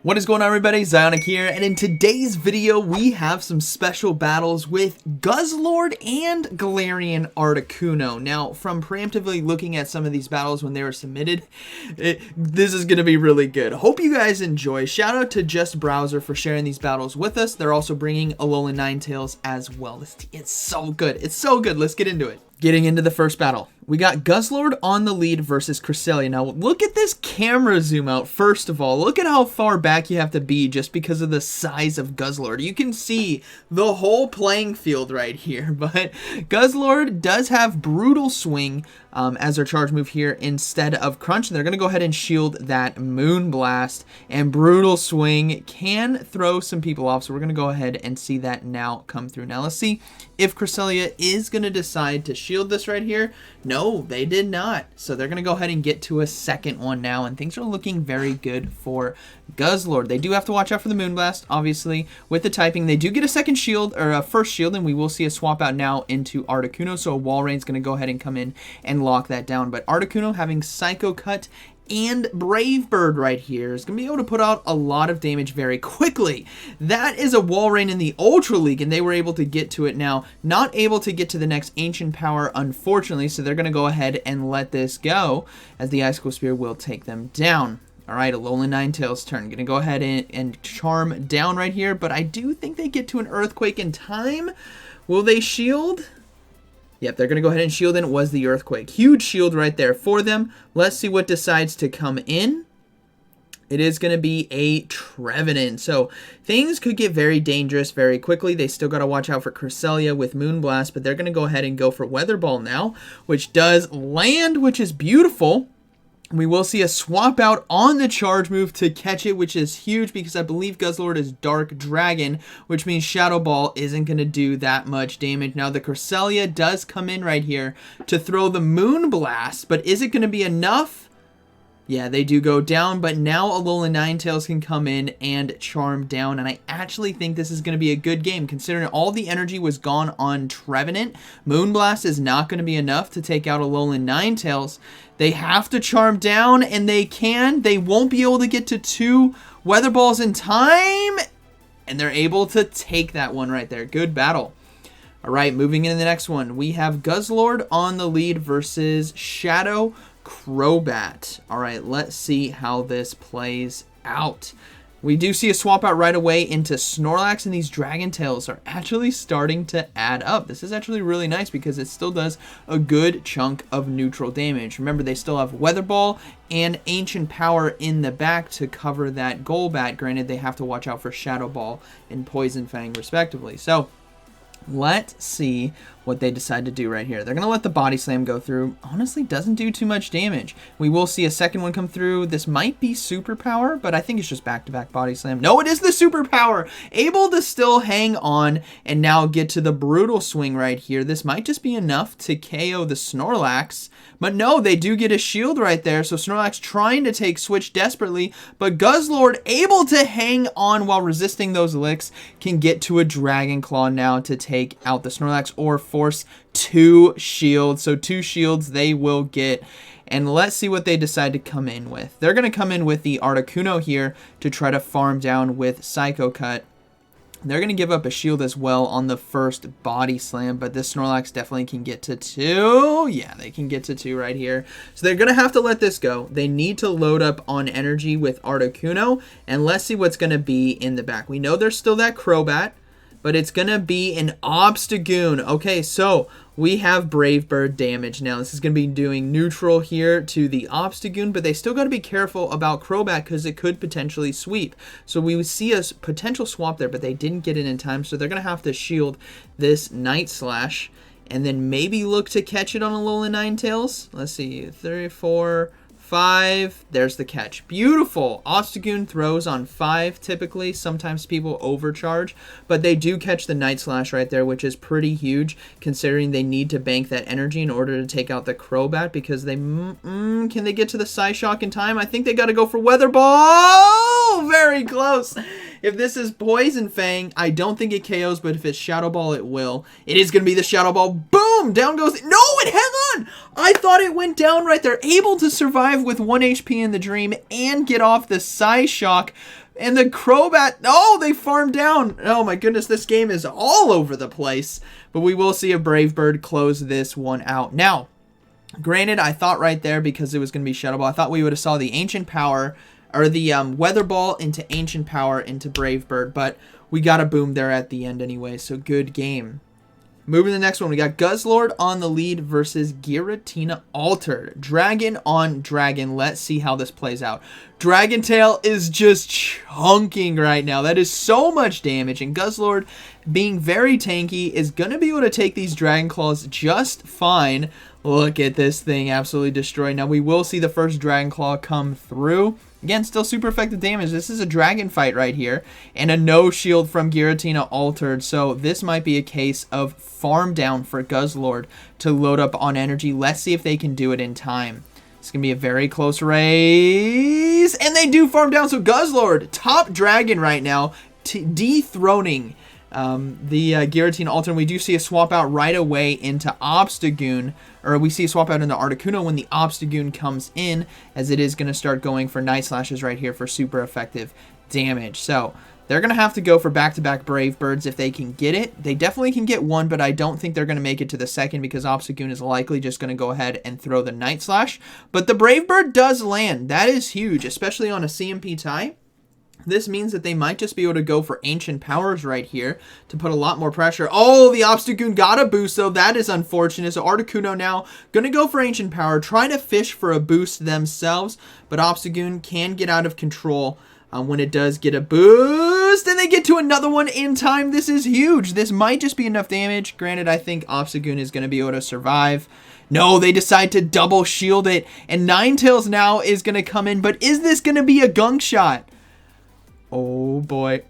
What is going on, everybody? ZyoniK here, and in today's video we have some special battles with Guzzlord and Galarian Articuno. Now, from preemptively looking at some of these battles when they were submitted, this is going to be really good. Hope you guys enjoy. Shout out to Just Browser for sharing these battles with us. They're also bringing Alolan Ninetales as well. It's so good. It's so good. Let's get into it. Getting into the first battle, we got Guzzlord on the lead versus Cresselia. Now, look at this camera zoom out. First of all, look at how far back you have to be just because of the size of Guzzlord. You can see the whole playing field right here, but Guzzlord does have Brutal Swing as their charge move here instead of Crunch. They're going to go ahead and shield that Moonblast, and Brutal Swing can throw some people off, so we're going to go ahead and see that now come through. Now, let's see if Cresselia is going to decide to shield this right here. No, they did not. So they're going to go ahead and get to a second one now, and things are looking very good for Guzzlord. They do have to watch out for the Moonblast, obviously. With the typing, they do get a second shield, or a first shield, and we will see a swap out now into Articuno, so a Walrein is going to go ahead and come in and lock that down. But Articuno having Psycho Cut and Brave Bird right here is going to be able to put out a lot of damage very quickly. That is a Walrein in the Ultra League, and they were able to get to it now. Not able to get to the next Ancient Power, unfortunately, so they're going to go ahead and let this go, as the Icicle Spear will take them down. Alright, Alolan Ninetales' turn. Going to go ahead and Charm down right here, but I do think they get to an Earthquake in time. Will they shield? Yep, they're going to go ahead and shield, and it was the Earthquake. Huge shield right there for them. Let's see what decides to come in. It is going to be a Trevenant. So things could get very dangerous very quickly. They still got to watch out for Cresselia with Moonblast, but they're going to go ahead and go for Weather Ball now, which does land, which is beautiful. We will see a swap out on the charge move to catch it, which is huge because I believe Guzzlord is Dark Dragon, which means Shadow Ball isn't going to do that much damage. Now, the Cresselia does come in right here to throw the Moonblast, but is it going to be enough? Yeah, they do go down, but now Alolan Ninetales can come in and charm down, and I actually think this is going to be a good game, considering all the energy was gone on Trevenant. Moonblast is not going to be enough to take out Alolan Ninetales. They have to charm down, and they can. They won't be able to get to 2 Weather Balls in time, and they're able to take that one right there. Good battle. All right, moving into the next one. We have Guzzlord on the lead versus Shadow Crobat. All right, let's see how this plays out. We do see a swap out right away into Snorlax, and these Dragon Tails are actually starting to add up. This is actually really nice because it still does a good chunk of neutral damage. Remember, they still have Weather Ball and Ancient Power in the back to cover that Golbat. Granted, they have to watch out for Shadow Ball and Poison Fang respectively. So let's see what they decide to do right here. They're going to let the Body Slam go through. Honestly, doesn't do too much damage. We will see a second one come through. This might be Superpower, but I think it's just back-to-back Body Slam. No, it is the Superpower. Able to still hang on and now get to the Brutal Swing right here. This might just be enough to KO the Snorlax. But no, they do get a shield right there. So Snorlax trying to take Switch desperately, but Guzzlord able to hang on while resisting those licks, can get to a Dragon Claw now to take out the Snorlax or force 2 shields. So 2 shields they will get. And let's see what they decide to come in with. They're going to come in with the Articuno here to try to farm down with Psycho Cut. They're going to give up a shield as well on the first Body Slam, but this Snorlax definitely can get to 2. Yeah, they can get to 2 right here. So they're going to have to let this go. They need to load up on energy with Articuno, and let's see what's going to be in the back. We know there's still that Crobat, but it's going to be an Obstagoon. Okay, so we have Brave Bird damage now. This is going to be doing neutral here to the Obstagoon, but they still got to be careful about Crobat because it could potentially sweep. So we would see a potential swap there, but they didn't get it in time, so they're going to have to shield this Night Slash and then maybe look to catch it on Alolan Ninetales. Let's see, 3, 4, 5. There's the catch. Beautiful. Obstagoon throws on 5 typically. Sometimes people overcharge, but they do catch the Night Slash right there, which is pretty huge considering they need to bank that energy in order to take out the Crobat because they... can they get to the Psyshock in time? I think they got to go for Weather Ball. Very close. If this is Poison Fang, I don't think it KOs, but if it's Shadow Ball, it will. It is going to be the Shadow Ball. Boom! Down goes... No, it hang on! I thought it went down right there. Able to survive with 1 HP in the Dream and get off the Psyshock. And the Crobat, oh, they farmed down. Oh my goodness, this game is all over the place. But we will see a Brave Bird close this one out. Now, granted, I thought right there because it was going to be Shuttle Ball, I thought we would have saw the Ancient Power, or the Weather Ball into Ancient Power into Brave Bird. But we got a boom there at the end anyway, so good game. Moving to the next one, we got Guzzlord on the lead versus Giratina Altered. Dragon on Dragon. Let's see how this plays out. Dragon Tail is just chunking right now. That is so much damage. And Guzzlord, being very tanky, is going to be able to take these Dragon Claws just fine. Look at this thing absolutely destroyed. Now, we will see the first Dragon Claw come through. Again, still super effective damage. This is a dragon fight right here. And a no shield from Giratina Altered. So this might be a case of farm down for Guzzlord to load up on energy. Let's see if they can do it in time. It's going to be a very close race. And they do farm down. So Guzzlord, top dragon right now, dethroning the Giratina Altered. We do see a swap out right away into Obstagoon, or we see a swap out into Articuno when the Obstagoon comes in, as it is going to start going for Night Slashes right here for super effective damage. So they're going to have to go for back-to-back Brave Birds if they can get it. They definitely can get one, but I don't think they're going to make it to the second because Obstagoon is likely just going to go ahead and throw the Night Slash. But the Brave Bird does land. That is huge, especially on a CMP tie. This means that they might just be able to go for Ancient Powers right here to put a lot more pressure. Oh, the Obstagoon got a boost, though. That is unfortunate. So Articuno now going to go for Ancient Power, try to fish for a boost themselves, but Obstagoon can get out of control when it does get a boost, and they get to another one in time. This is huge. This might just be enough damage. Granted, I think Obstagoon is going to be able to survive. No, they decide to double shield it, and Ninetales now is going to come in, but is this going to be a gunk shot? Oh boy.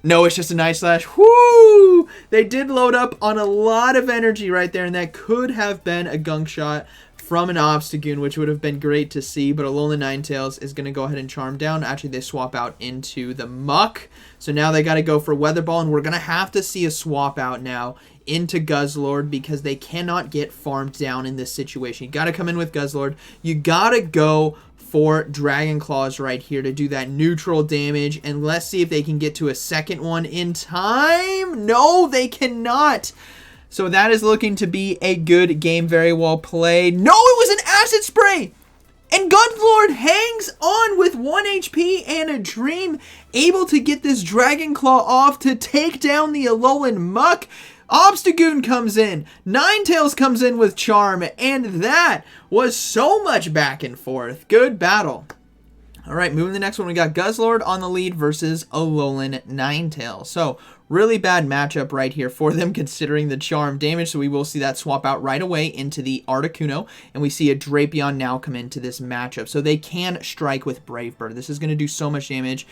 No, it's just a Night Slash. Whoo! They did load up on a lot of energy right there, and that could have been a gunk shot from an Obstagoon, which would have been great to see, but Alolan Ninetales is going to go ahead and charm down. Actually, they swap out into the Muck, so now they got to go for Weather Ball, and we're going to have to see a swap out now into Guzzlord because they cannot get farmed down in this situation. You got to come in with Guzzlord. You got to go for Dragon Claws right here to do that neutral damage, and let's see if they can get to a second one in time. No, they cannot. So that is looking to be a good game. Very well played. No, it was an Acid Spray, and Guzzlord hangs on with 1 HP and a Dream, able to get this Dragon Claw off to take down the Alolan Muck. Obstagoon comes in, Ninetales comes in with Charm, and that was so much back and forth. Good battle. All right, moving to the next one, we got Guzzlord on the lead versus Alolan Ninetales. So, really bad matchup right here for them considering the Charm damage, so we will see that swap out right away into the Articuno, and we see a Drapion now come into this matchup. So they can strike with Brave Bird. This is going to do so much damage.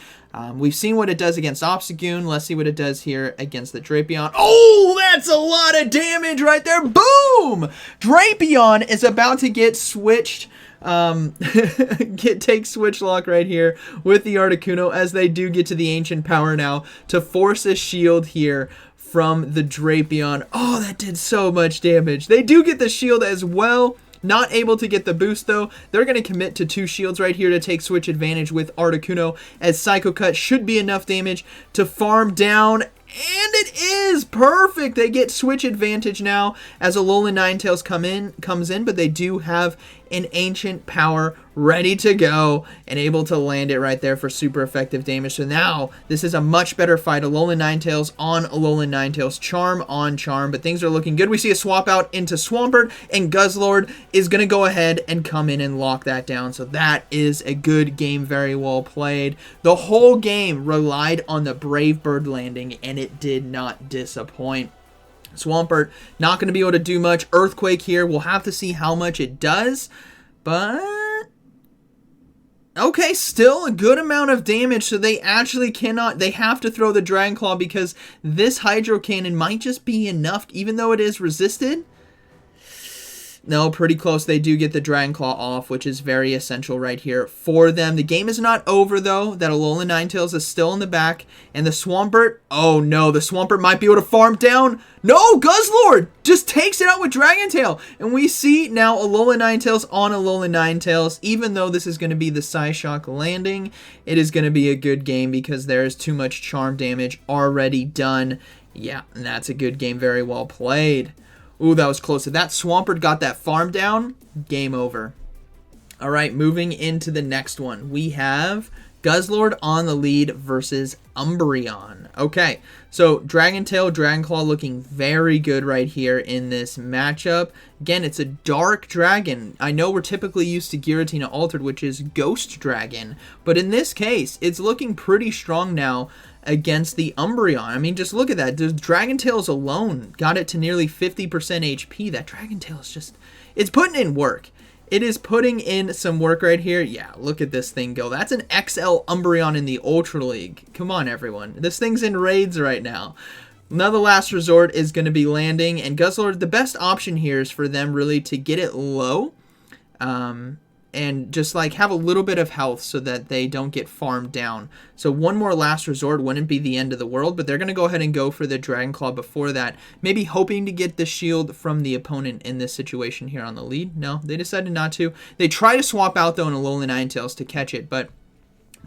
We've seen what it does against Obstagoon. Let's see what it does here against the Drapion. Oh, that's a lot of damage right there. Boom! Drapion is about to get switched. Take switch lock right here with the Articuno, as they do get to the Ancient Power now to force a shield here from the Drapion. Oh, that did so much damage. They do get the shield as well. Not able to get the boost though. They're going to commit to 2 shields right here to take switch advantage with Articuno, as Psycho Cut should be enough damage to farm down. And it is perfect. They get switch advantage now as Alolan Ninetales comes in, but they do have an Ancient Power ready to go and able to land it right there for super effective damage. So now this is a much better fight. Alolan Ninetales on Alolan Ninetales, Charm on Charm, but things are looking good. We see a swap out into Swampert, and Guzzlord is going to go ahead and come in and lock that down. So that is a good game, very well played. The whole game relied on the Brave Bird landing, and it did not disappoint. Swampert not going to be able to do much. Earthquake here, we'll have to see how much it does, but okay, still a good amount of damage. So they actually cannot, they have to throw the Dragon Claw because this Hydro Cannon might just be enough, even though it is resisted. No, pretty close. They do get the Dragon Claw off, which is very essential right here for them. The game is not over, though. That Alolan Ninetales is still in the back. And the Swampert, oh no, the Swampert might be able to farm down. No, Guzzlord just takes it out with Dragon Tail. And we see now Alolan Ninetales on Alolan Ninetales. Even though this is going to be the Psyshock landing, it is going to be a good game because there is too much charm damage already done. Yeah, and that's a good game. Very well played. Ooh, that was close. If that Swampert got that farm down, game over. All right, moving into the next one. We have Guzzlord on the lead versus Umbreon. Okay, so Dragon Tail, Dragon Claw looking very good right here in this matchup. Again, it's a dark dragon. I know we're typically used to Giratina Altered, which is Ghost Dragon. But in this case, it's looking pretty strong now against the Umbreon. I mean, just look at that. The Dragon Tails alone got it to nearly 50% HP. That Dragon Tail is just, it's putting in work. It is putting in some work right here. Yeah, look at this thing go. That's an XL Umbreon in the Ultra League. Come on, everyone. This thing's in raids right now. Now the last resort is going to be landing, and Guzzlord, the best option here is for them really to get it low. And just like have a little bit of health so that they don't get farmed down. So one more last resort wouldn't be the end of the world, but they're going to go ahead and go for the Dragon Claw before that. Maybe hoping to get the shield from the opponent in this situation here on the lead. No, they decided not to. They try to swap out though in Alolan Ninetales to catch it, but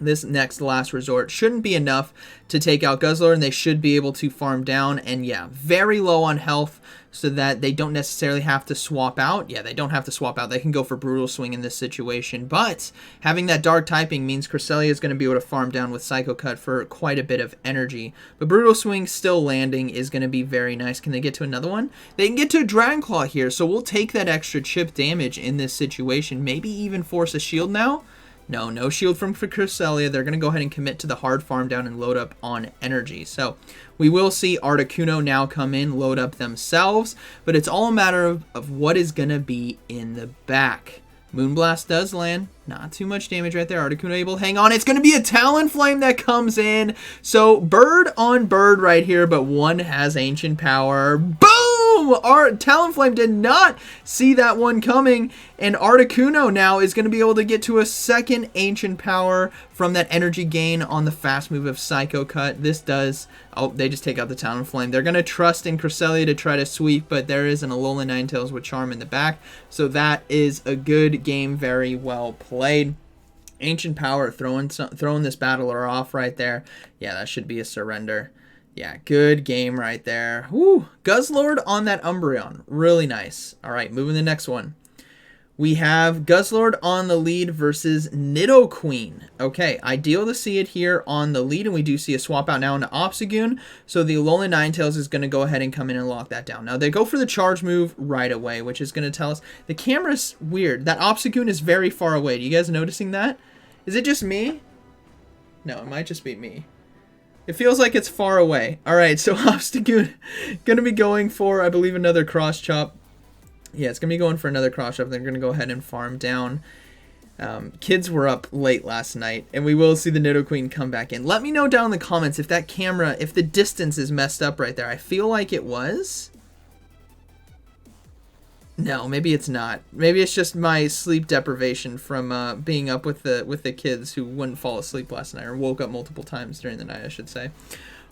this next last resort shouldn't be enough to take out Guzzlord, and they should be able to farm down. And yeah, very low on health so that they don't necessarily have to swap out. Yeah, they don't have to swap out. They can go for Brutal Swing in this situation. But having that dark typing means Cresselia is going to be able to farm down with Psycho Cut for quite a bit of energy. But Brutal Swing still landing is going to be very nice. Can they get to another one? They can get to a Dragon Claw here, so we'll take that extra chip damage in this situation. Maybe even force a shield now. No shield from Cresselia. They're going to go ahead and commit to the hard farm down and load up on energy. So we will see Articuno now come in, load up themselves, but it's all a matter of what is going to be in the back. Moonblast does land. Not too much damage right there. Articuno able to hang on. It's going to be a Talonflame that comes in. So bird on bird right here, but one has Ancient Power. Boom! Our Talonflame did not see that one coming, and Articuno now is going to be able to get to a second Ancient Power from that energy gain on the fast move of Psycho Cut. This does... Oh, they just take out the Talonflame. They're going to trust in Cresselia to try to sweep, but there is an Alolan Ninetales with Charm in the back, so that is a good game. Very well played. Ancient Power throwing this battler off right there. Yeah, that should be a surrender. Yeah, good game right there. Woo! Guzzlord on that Umbreon. Really nice. All right, moving to the next one. We have Guzzlord on the lead versus Nidoqueen. Okay, ideal to see it here on the lead, and we do see a swap out now into Obstagoon. So the Alolan Ninetales is going to go ahead and come in and lock that down. Now, they go for the charge move right away, which is going to tell us... The camera's weird. That Obstagoon is very far away. Do you guys noticing that? Is it just me? No, it might just be me. It feels like it's far away. All right, so Obstagoon going to be going for, I believe, another Cross Chop. Yeah, it's going to be going for another Cross Chop. They're going to go ahead and farm down. Kids were up late last night, and we will see the Nidoqueen come back in. Let me know down in the comments if that camera, if the distance is messed up right there. I feel like it was. No, maybe it's not. Maybe it's just my sleep deprivation from being up with the kids who wouldn't fall asleep last night, or woke up multiple times during the night, I should say.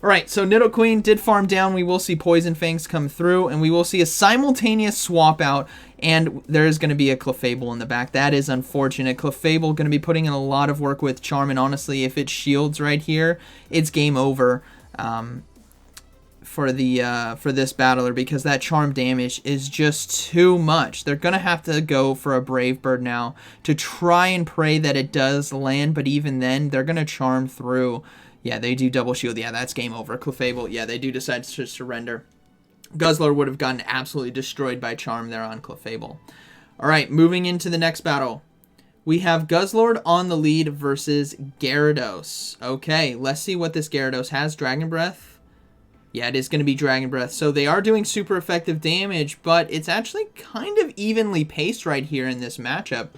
All right, so Nidoqueen did farm down. We will see Poison Fangs come through, and we will see a simultaneous swap out, and there is going to be a Clefable in the back. That is unfortunate. Clefable going to be putting in a lot of work with Charm, and honestly, if it shields right here, it's game over. For this battler, because that charm damage is just too much. They're gonna have to go for a Brave Bird now to try and pray that it does land, but even then they're gonna charm through. Yeah, they do double shield. Yeah, that's game over. Clefable, yeah, they do decide to surrender. Guzzlord would have gotten absolutely destroyed by charm there on Clefable. All right, moving into the next battle. We have Guzzlord on the lead versus Gyarados. Okay, let's see what this Gyarados has. Dragon Breath. Yeah, it is going to be Dragon Breath. So they are doing super effective damage, but it's actually kind of evenly paced right here in this matchup.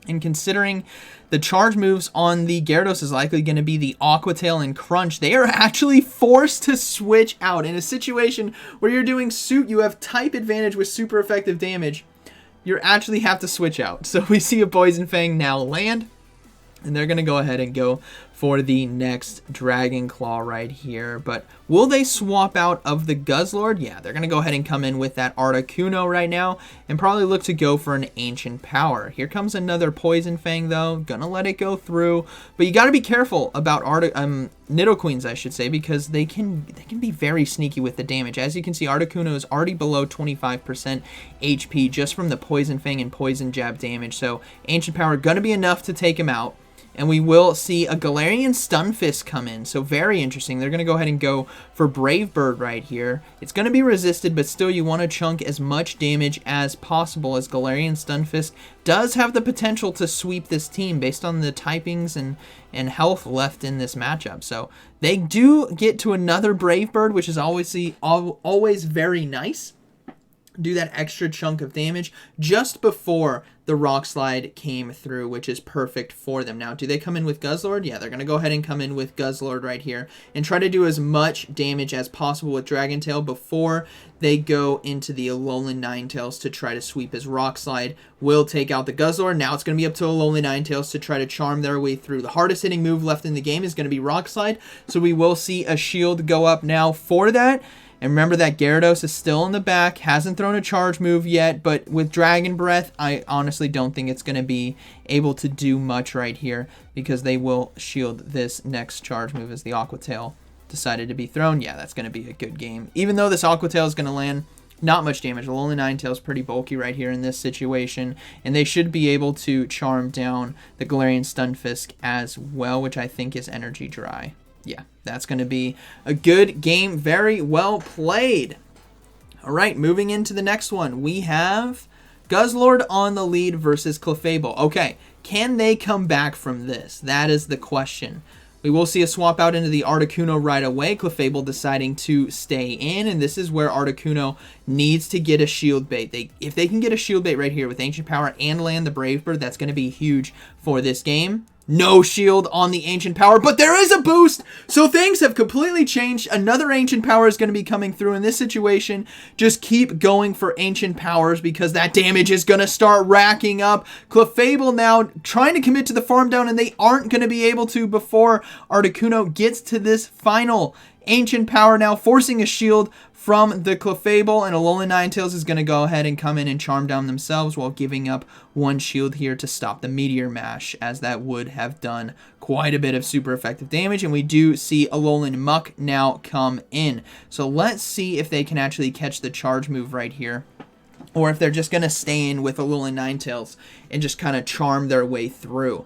And considering the charge moves on the Gyarados is likely going to be the Aqua Tail and Crunch, they are actually forced to switch out in a situation where you're doing you have type advantage with super effective damage. you actually have to switch out. So we see a Poison Fang now land, and they're going to go ahead and go for the next Dragon Claw right here. But will they swap out of the Guzzlord? Yeah, they're going to go ahead and come in with that Articuno right now and probably look to go for an Ancient Power. Here comes another Poison Fang, though. Gonna let it go through. But you got to be careful about Nidoqueens, I should say, because they can be very sneaky with the damage. As you can see, Articuno is already below 25% HP just from the Poison Fang and Poison Jab damage. So Ancient Power gonna be enough to take him out. And we will see a Galarian Stunfisk come in. So very interesting. They're going to go ahead and go for Brave Bird right here. It's going to be resisted, but still you want to chunk as much damage as possible, as Galarian Stunfisk does have the potential to sweep this team based on the typings and health left in this matchup. So they do get to another Brave Bird, which is always very nice. Do that extra chunk of damage just before the Rock Slide came through, which is perfect for them. Now, do they come in with Guzzlord? Yeah, they're going to go ahead and come in with Guzzlord right here and try to do as much damage as possible with Dragon Tail before they go into the Alolan Ninetales to try to sweep his Rock Slide. Will take out the Guzzlord. Now it's going to be up to Alolan Ninetales to try to charm their way through. The hardest hitting move left in the game is going to be Rock Slide, so we will see a shield go up now for that. And remember that Gyarados is still in the back, hasn't thrown a charge move yet, but with Dragon Breath, I honestly don't think it's going to be able to do much right here because they will shield this next charge move as the Aqua Tail decided to be thrown. Yeah, that's going to be a good game. Even though this Aqua Tail is going to land not much damage. Alolan Ninetales is pretty bulky right here in this situation, and they should be able to charm down the Galarian Stunfisk as well, which I think is Energy Dry. Yeah, that's going to be a good game. Very well played. All right, moving into the next one. We have Guzzlord on the lead versus Clefable. Okay, can they come back from this? That is the question. We will see a swap out into the Articuno right away. Clefable deciding to stay in, and this is where Articuno needs to get a shield bait. If they can get a shield bait right here with Ancient Power and land the Brave Bird, that's going to be huge for this game. No shield on the Ancient Power, but there is a boost! So things have completely changed. Another Ancient Power is going to be coming through in this situation. Just keep going for Ancient Powers because that damage is going to start racking up. Clefable now trying to commit to the farm down, and they aren't going to be able to before Articuno gets to this final Ancient Power now, forcing a shield from the Clefable, and Alolan Ninetales is going to go ahead and come in and charm down themselves while giving up one shield here to stop the Meteor Mash, as that would have done quite a bit of super effective damage. And we do see Alolan Muck now come in. So let's see if they can actually catch the charge move right here, or if they're just going to stay in with Alolan Ninetales and just kind of charm their way through.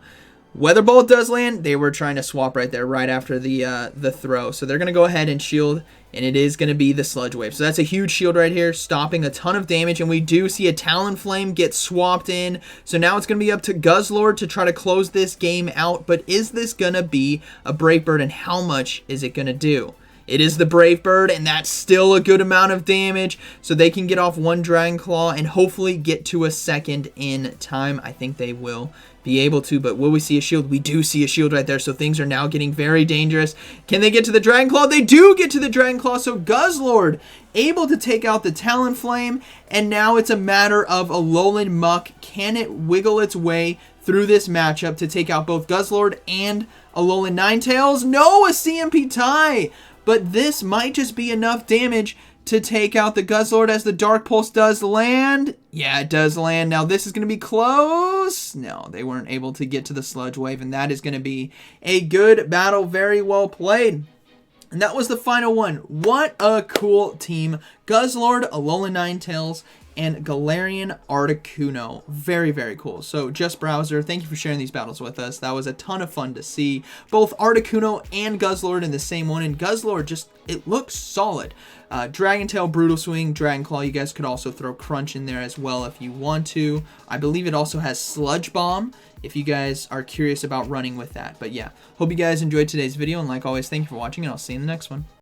Weather Bolt does land. They were trying to swap right there, right after the throw. So they're going to go ahead and shield, and it is going to be the Sludge Wave. So that's a huge shield right here, stopping a ton of damage, and we do see a Talonflame get swapped in. So now it's going to be up to Guzzlord to try to close this game out, but is this going to be a Brave Bird, and how much is it going to do? It is the Brave Bird, and that's still a good amount of damage, so they can get off one Dragon Claw and hopefully get to a second in time. I think they will be able to, but will we see a shield? We do see a shield right there, so things are now getting very dangerous. Can they get to the Dragon Claw? They do get to the Dragon Claw, so Guzzlord able to take out the Talonflame, and now it's a matter of Alolan Muck. Can it wiggle its way through this matchup to take out both Guzzlord and Alolan Ninetales? No, a CMP tie! But this might just be enough damage to take out the Guzzlord as the Dark Pulse does land. Yeah, it does land. Now this is going to be close. No, they weren't able to get to the Sludge Wave, and that is going to be a good battle. Very well played. And that was the final one. What a cool team. Guzzlord, Alolan Ninetales, and Galarian Articuno. Very, very cool. So, Just Browser, thank you for sharing these battles with us. That was a ton of fun to see. Both Articuno and Guzzlord in the same one. And Guzzlord just, it looks solid. Dragon Tail, Brutal Swing, Dragon Claw. You guys could also throw Crunch in there as well if you want to. I believe it also has Sludge Bomb if you guys are curious about running with that. But yeah, hope you guys enjoyed today's video. And like always, thank you for watching, and I'll see you in the next one.